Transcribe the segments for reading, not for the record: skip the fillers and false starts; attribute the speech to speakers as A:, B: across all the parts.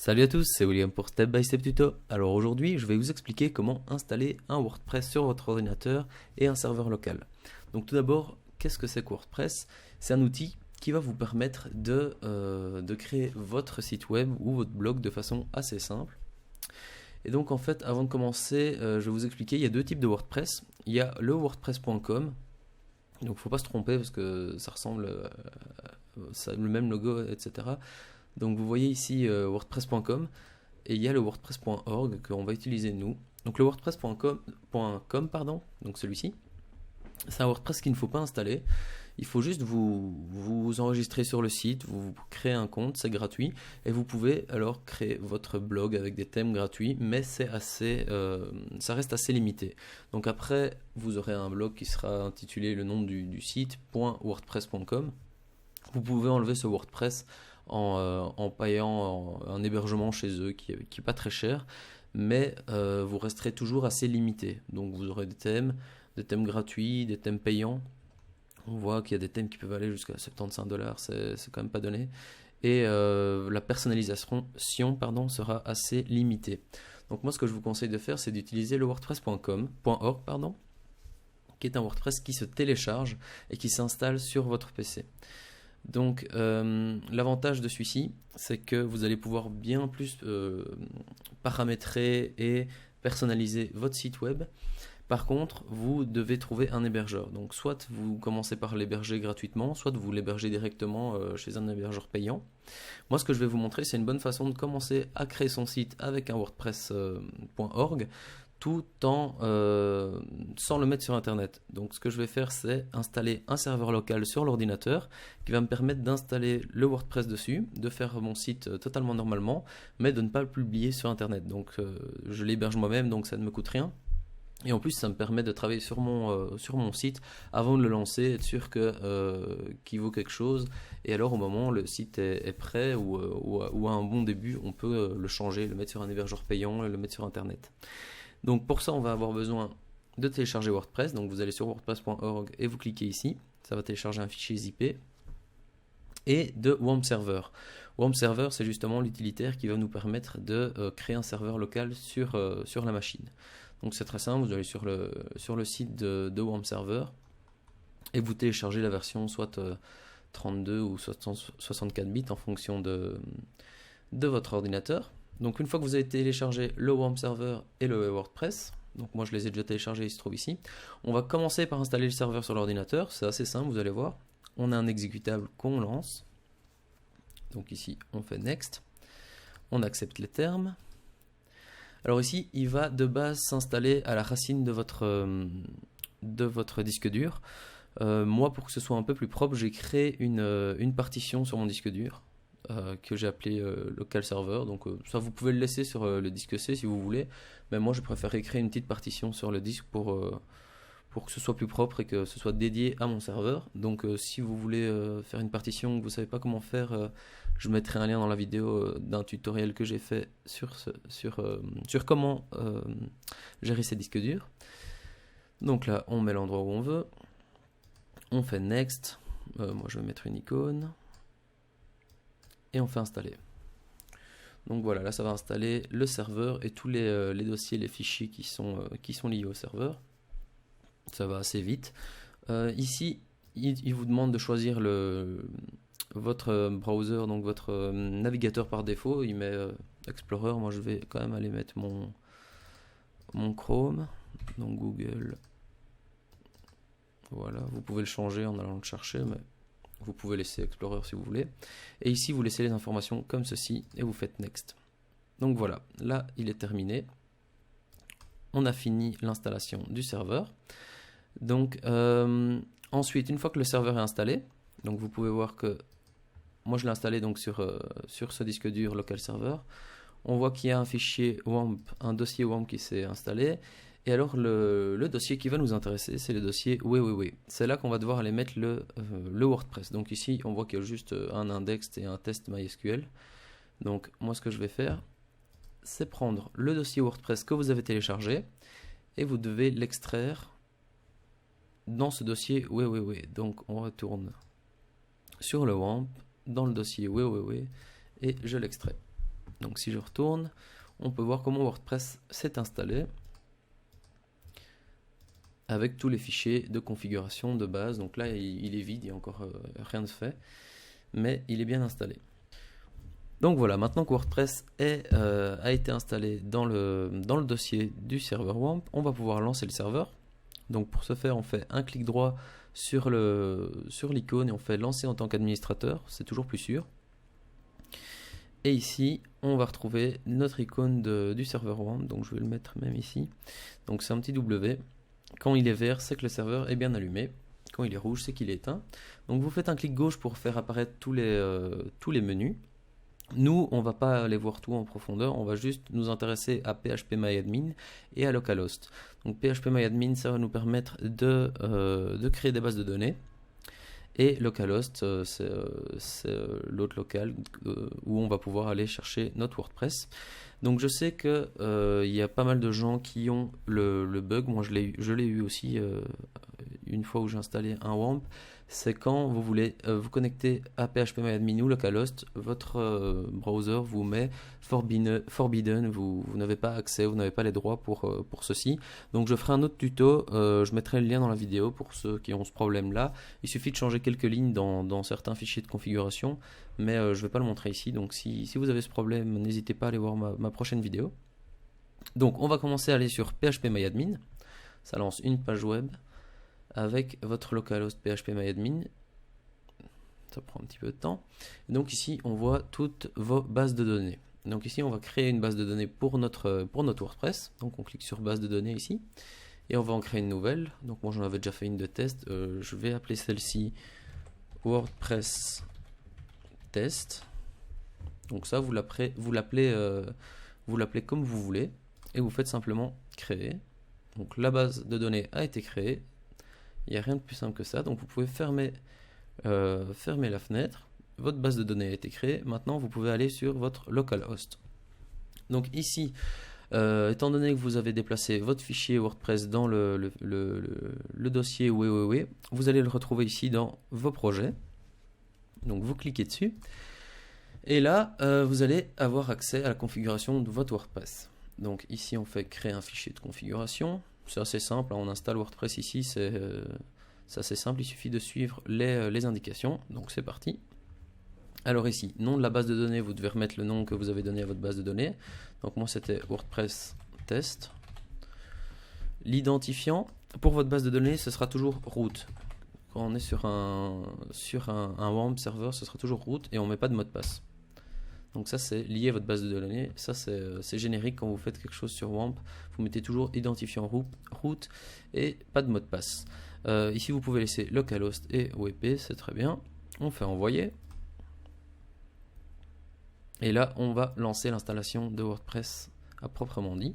A: Salut à tous, c'est William pour Step by Step Tuto. Alors aujourd'hui, je vais vous expliquer comment installer un WordPress sur votre ordinateur et un serveur local. Donc tout d'abord, qu'est-ce que c'est que WordPress? C'est un outil qui va vous permettre de créer votre site web ou votre blog de façon assez simple. Et donc en fait, avant de commencer, je vais vous expliquer, il y a deux types de WordPress. Il y a le wordpress.com, donc il ne faut pas se tromper parce que ça ressemble, ça a le même logo, etc. Donc vous voyez ici wordpress.com et il y a le wordpress.org qu'on va utiliser nous. Donc le wordpress.com, pardon, donc celui-ci, c'est un WordPress qu'il ne faut pas installer. Il faut juste vous enregistrer sur le site, vous créez un compte, c'est gratuit, et vous pouvez alors créer votre blog avec des thèmes gratuits, mais ça reste assez limité. Donc après, vous aurez un blog qui sera intitulé le nom du site .wordpress.com. Vous pouvez enlever ce WordPress en payant un hébergement chez eux qui est pas très cher, mais vous resterez toujours assez limité. Donc vous aurez des thèmes gratuits, des thèmes payants. On voit qu'il y a des thèmes qui peuvent aller jusqu'à 75 $, c'est quand même pas donné. Et la personnalisation sera assez limitée. Donc moi ce que je vous conseille de faire, c'est d'utiliser le wordpress.org, qui est un WordPress qui se télécharge et qui s'installe sur votre PC. Donc l'avantage de celui-ci, c'est que vous allez pouvoir bien plus paramétrer et personnaliser votre site web. Par contre, vous devez trouver un hébergeur. Donc soit vous commencez par l'héberger gratuitement, soit vous l'hébergez directement chez un hébergeur payant. Moi, ce que je vais vous montrer, c'est une bonne façon de commencer à créer son site avec un wordpress.org tout en sans le mettre sur internet. Donc ce que je vais faire, c'est installer un serveur local sur l'ordinateur qui va me permettre d'installer le WordPress dessus, de faire mon site totalement normalement, mais de ne pas le publier sur internet. Donc je l'héberge moi-même, donc ça ne me coûte rien. Et en plus, ça me permet de travailler sur mon site avant de le lancer, être sûr qu'il vaut quelque chose. Et alors, au moment où le site est prêt ou à un bon début, on peut le changer, le mettre sur un hébergeur payant et le mettre sur internet. Donc pour ça, on va avoir besoin de télécharger WordPress. Donc vous allez sur wordpress.org et vous cliquez ici. Ça va télécharger un fichier zip et de WAMP Server. WAMP Server, c'est justement l'utilitaire qui va nous permettre de créer un serveur local sur la machine. Donc c'est très simple, vous allez sur le site de WAMP Server et vous téléchargez la version soit 32 ou 64 bits en fonction de votre ordinateur. Donc une fois que vous avez téléchargé le WAMP Server et le WordPress, donc moi je les ai déjà téléchargés, ils se trouvent ici, on va commencer par installer le serveur sur l'ordinateur, c'est assez simple, vous allez voir. On a un exécutable qu'on lance, donc ici on fait Next, on accepte les termes. Alors ici, il va de base s'installer à la racine de votre disque dur. Moi, pour que ce soit un peu plus propre, j'ai créé une partition sur mon disque dur que j'ai appelé local server. Donc ça, vous pouvez le laisser sur le disque C si vous voulez, mais moi, je préférerais créer une petite partition sur le disque pour que ce soit plus propre et que ce soit dédié à mon serveur. Donc si vous voulez faire une partition que vous ne savez pas comment faire, je mettrai un lien dans la vidéo d'un tutoriel que j'ai fait sur comment gérer ces disques durs. Donc là, on met l'endroit où on veut. On fait Next. Moi, je vais mettre une icône. Et on fait installer. Donc voilà, là, ça va installer le serveur et tous les dossiers, les fichiers qui sont liés au serveur. Ça va assez vite. Ici, il vous demande de choisir votre browser, donc votre navigateur par défaut. Il met Explorer. Moi, je vais quand même aller mettre mon Chrome, donc Google. Voilà, vous pouvez le changer en allant le chercher, mais vous pouvez laisser Explorer si vous voulez. Et ici, vous laissez les informations comme ceci et vous faites Next. Donc voilà, là, il est terminé. On a fini l'installation du serveur. Donc ensuite, une fois que le serveur est installé, donc vous pouvez voir que moi je l'ai installé donc sur ce disque dur local server. On voit qu'il y a un fichier WAMP, un dossier WAMP qui s'est installé. Et alors le dossier qui va nous intéresser, c'est le dossier oui. C'est là qu'on va devoir aller mettre le WordPress. Donc ici, on voit qu'il y a juste un index et un test MySQL. Donc moi ce que je vais faire, c'est prendre le dossier WordPress que vous avez téléchargé et vous devez l'extraire dans ce dossier oui. Donc on retourne sur le WAMP, dans le dossier oui, et je l'extrais. Donc si je retourne, on peut voir comment WordPress s'est installé avec tous les fichiers de configuration de base. Donc là, il est vide, il n'y a encore rien de fait, mais il est bien installé. Donc voilà, maintenant que WordPress a été installé dans le dossier du serveur WAMP, on va pouvoir lancer le serveur. Donc pour ce faire, on fait un clic droit sur l'icône et on fait lancer en tant qu'administrateur, c'est toujours plus sûr. Et ici, on va retrouver notre icône du serveur WAMP, donc je vais le mettre même ici. Donc c'est un petit W. Quand il est vert, c'est que le serveur est bien allumé. Quand il est rouge, c'est qu'il est éteint. Donc vous faites un clic gauche pour faire apparaître tous les menus. Nous, on ne va pas aller voir tout en profondeur, on va juste nous intéresser à PHPMyAdmin et à localhost. Donc PHPMyAdmin, ça va nous permettre de créer des bases de données. Et localhost, c'est l'autre local où on va pouvoir aller chercher notre WordPress. Donc je sais que il y a pas mal de gens qui ont le bug. Moi je l'ai eu aussi une fois où j'ai installé un WAMP. C'est quand vous voulez vous connecter à PHPMyAdmin ou localhost, votre browser vous met forbidden, vous n'avez pas accès, vous n'avez pas les droits pour ceci. Donc je ferai un autre tuto, je mettrai le lien dans la vidéo pour ceux qui ont ce problème là. Il suffit de changer quelques lignes dans certains fichiers de configuration, mais je ne vais pas le montrer ici. Donc si vous avez ce problème, n'hésitez pas à aller voir ma prochaine vidéo. Donc on va commencer à aller sur PHPMyAdmin, ça lance une page web avec votre localhost PHPMyAdmin. Ça prend un petit peu de temps. Et donc ici, on voit toutes vos bases de données. Donc ici, on va créer une base de données pour notre WordPress. Donc on clique sur base de données ici. Et on va en créer une nouvelle. Donc moi, j'en avais déjà fait une de test. Je vais appeler celle-ci WordPress test. Donc ça, vous l'appelez comme vous voulez. Et vous faites simplement créer. Donc la base de données a été créée. Il n'y a rien de plus simple que ça. Donc vous pouvez fermer la fenêtre. Votre base de données a été créée. Maintenant, vous pouvez aller sur votre localhost. Donc ici, étant donné que vous avez déplacé votre fichier WordPress dans le dossier WWW, vous allez le retrouver ici dans vos projets. Donc vous cliquez dessus. Et là, vous allez avoir accès à la configuration de votre WordPress. Donc ici, on fait créer un fichier de configuration. C'est assez simple, on installe WordPress ici, c'est assez simple, il suffit de suivre les indications. Donc c'est parti. Alors ici, nom de la base de données, vous devez remettre le nom que vous avez donné à votre base de données. Donc moi c'était WordPress test. L'identifiant, pour votre base de données, ce sera toujours root. Quand on est sur un WAMP serveur, ce sera toujours root et on ne met pas de mot de passe. Donc ça c'est lié à votre base de données, ça c'est générique quand vous faites quelque chose sur WAMP, vous mettez toujours identifiant root et pas de mot de passe. Ici vous pouvez laisser localhost et WP, c'est très bien. On fait envoyer. Et là on va lancer l'installation de WordPress à proprement dit.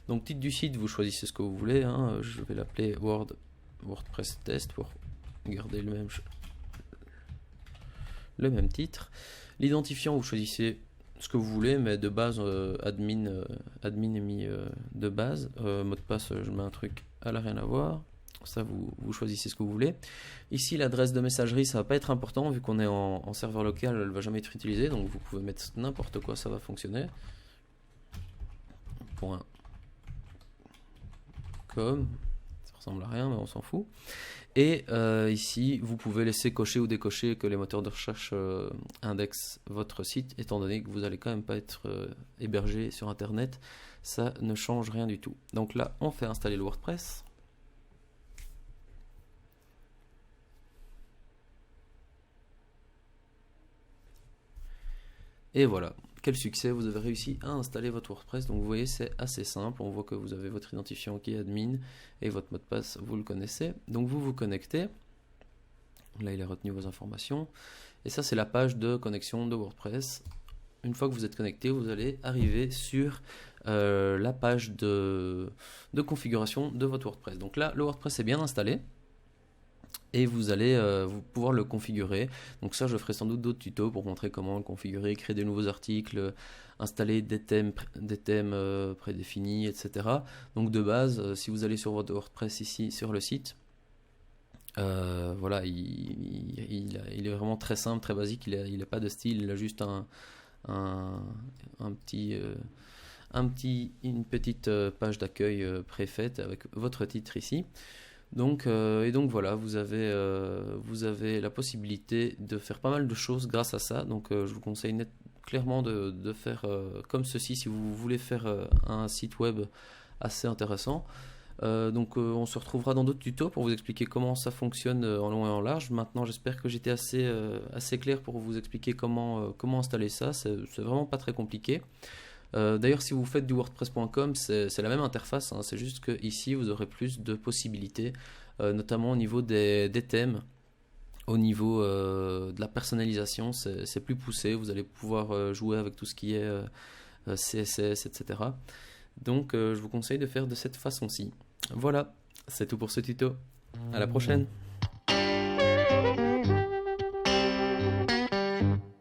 A: Donc titre du site, vous choisissez ce que vous voulez, hein. Je vais l'appeler WordPress test pour garder le même titre. L'identifiant, vous choisissez ce que vous voulez, mais de base, admin est mis de base. Mot de passe, je mets un truc, elle n'a rien à voir. Ça, vous choisissez ce que vous voulez. Ici, l'adresse de messagerie, ça va pas être important, vu qu'on est en serveur local, elle va jamais être utilisée, donc vous pouvez mettre n'importe quoi, ça va fonctionner. .com, ça ressemble à rien, mais on s'en fout. Et ici, vous pouvez laisser cocher ou décocher que les moteurs de recherche indexent votre site, étant donné que vous n'allez quand même pas être hébergé sur Internet. Ça ne change rien du tout. Donc là, on fait installer le WordPress. Et voilà, quel succès, vous avez réussi à installer votre WordPress. Donc vous voyez, c'est assez simple. On voit que vous avez votre identifiant qui est admin et votre mot de passe, vous le connaissez. Donc vous vous connectez. Là, il a retenu vos informations. Et ça, c'est la page de connexion de WordPress. Une fois que vous êtes connecté, vous allez arriver sur la page de configuration de votre WordPress. Donc là, le WordPress est bien installé. Et vous allez pouvoir le configurer. Donc ça, je ferai sans doute d'autres tutos pour montrer comment le configurer, créer des nouveaux articles, installer des thèmes prédéfinis, etc. Donc de base, si vous allez sur votre WordPress ici sur le site, voilà, il est vraiment très simple, très basique. Il n'a pas de style, il a juste un, un petit, une petite page d'accueil préfaite avec votre titre ici. Donc, et donc voilà, vous avez la possibilité de faire pas mal de choses grâce à ça. Donc je vous conseille clairement de faire comme ceci si vous voulez faire un site web assez intéressant. Donc on se retrouvera dans d'autres tutos pour vous expliquer comment ça fonctionne en long et en large. Maintenant j'espère que j'étais assez clair pour vous expliquer comment installer ça. C'est vraiment pas très compliqué. D'ailleurs, si vous faites du WordPress.com, c'est la même interface, hein, c'est juste que ici vous aurez plus de possibilités, notamment au niveau des thèmes, au niveau de la personnalisation, c'est plus poussé, vous allez pouvoir jouer avec tout ce qui est CSS, etc. Donc je vous conseille de faire de cette façon-ci. Voilà, c'est tout pour ce tuto. À la prochaine!